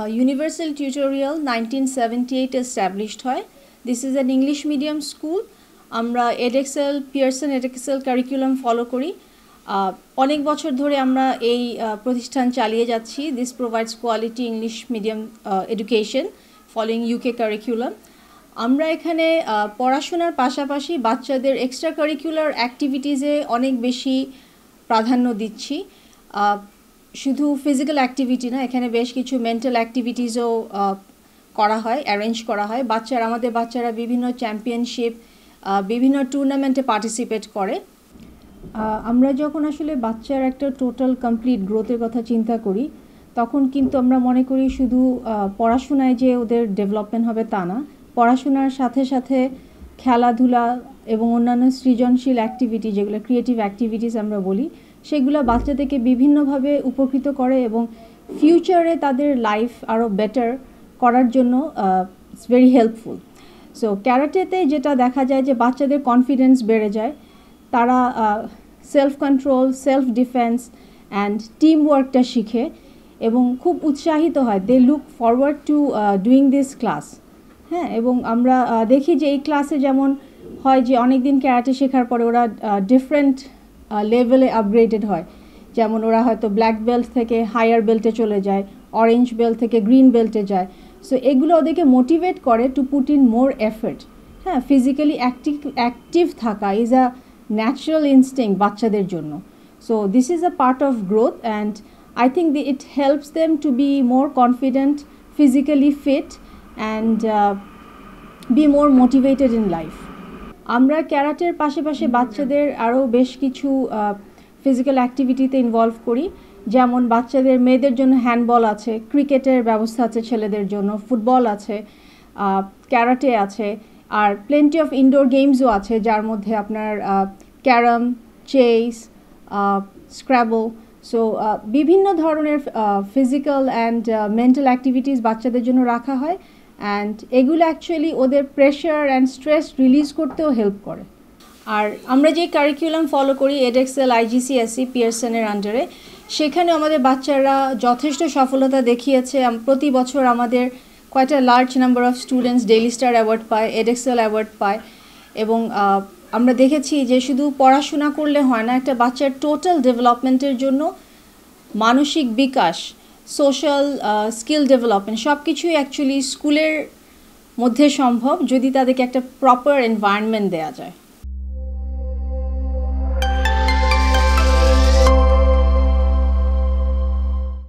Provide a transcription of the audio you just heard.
Universal Tutorial 1978 established হয়. This is an English medium school. আমরা এডএক্সেল Pearson এডএক্সেল curriculum follow করি. অনেক বছর ধরে আমরা এই প্রতিষ্ঠান চালিয়ে যাচ্ছি. This provides quality English medium education following UK curriculum. আমরা এখানে পড়াশোনার পাশাপাশি বাচ্চাদের এক্সট্রা কারিকুলার অ্যাক্টিভিটিসে অনেক বেশি প্রাধান্য দিচ্ছি. শুধু ফিজিক্যাল অ্যাক্টিভিটি না, এখানে বেশ কিছু মেন্টাল অ্যাক্টিভিটিসও করা হয়, অ্যারেঞ্জ করা হয়. আমাদের বাচ্চারা বিভিন্ন চ্যাম্পিয়নশিপ, বিভিন্ন টুর্নামেন্টে পার্টিসিপেট করে. আমরা যখন আসলে বাচ্চার একটা টোটাল কমপ্লিট গ্রোথের কথা চিন্তা করি, তখন কিন্তু আমরা মনে করি শুধু পড়াশোনায় যে ওদের ডেভেলপমেন্ট হবে তা না, পড়াশোনার সাথে সাথে খেলাধুলা এবং অন্যান্য সৃজনশীল অ্যাক্টিভিটি, যেগুলো ক্রিয়েটিভ অ্যাক্টিভিটিস আমরা বলি, সেগুলো বাচ্চাদেরকে বিভিন্নভাবে উপকৃত করে এবং ফিউচারে তাদের লাইফ আরও বেটার করার জন্য ইটস ভেরি হেল্পফুল. সো ক্যারাটেতে যেটা দেখা যায় যে বাচ্চাদের কনফিডেন্স বেড়ে যায়, তারা self control, self defence and team ওয়ার্কটা শিখে এবং খুব উৎসাহিত হয়. They look forward to doing this class. হ্যাঁ, এবং আমরা দেখি যে এই ক্লাসে যেমন হয় যে অনেক দিন ক্যারাটে শেখার পরে ওরা ডিফারেন্ট লেভেলে আপগ্রেডেড হয়. যেমন ওরা হয়তো ব্ল্যাক বেল্ট থেকে হায়ার বেল্টে চলে যায়, অরেঞ্জ বেল্ট থেকে গ্রিন বেল্টে যায়. সো এগুলো ওদেরকে মোটিভেট করে to put in more effort. হ্যাঁ, ফিজিক্যালি অ্যাক্টিভ থাকা ইজ আ ন্যাচারাল ইনস্টিংক্ট বাচ্চাদের জন্য. So this is a part of growth and I think it helps them to be more confident, physically fit and be more motivated in life. আমরা ক্যারাটের পাশাপাশি বাচ্চাদের আরও বেশ কিছু physical অ্যাক্টিভিটিতে involve করি. যেমন বাচ্চাদের মেয়েদের জন্য হ্যান্ডবল আছে, ক্রিকেটের ব্যবস্থা আছে ছেলেদের জন্য, ফুটবল আছে, ক্যারাটে আছে, আর প্লেন্টি অফ ইনডোর গেমসও আছে, যার মধ্যে আপনার ক্যারাম, চেস, স্ক্র্যাবল. সো বিভিন্ন ধরনের ফিজিক্যাল অ্যান্ড মেন্টাল অ্যাক্টিভিটিস বাচ্চাদের জন্য রাখা হয় অ্যান্ড এগুলো অ্যাকচুয়ালি ওদের প্রেশার অ্যান্ড স্ট্রেস রিলিজ করতেও হেল্প করে. আর আমরা যে কারিকুলাম ফলো করি এডএক্সেল, IGCSE, পিয়ারসনের আন্ডারে, সেখানে আমাদের বাচ্চারা যথেষ্ট সফলতা দেখিয়েছে. প্রতি বছর আমাদের quite a large number of students daily star award পায়, এডএক্সেল অ্যাওয়ার্ড পায়. এবং আমরা দেখেছি যে শুধু পড়াশোনা করলে হয় না, একটা বাচ্চার টোটাল ডেভেলপমেন্টের জন্য মানসিক বিকাশ, সোশ্যাল স্কিল ডেভেলপমেন্ট সব কিছুই অ্যাকচুয়ালি স্কুলের মধ্যে সম্ভব যদি তাদেরকে একটা প্রপার এনভায়রনমেন্ট দেওয়া যায়.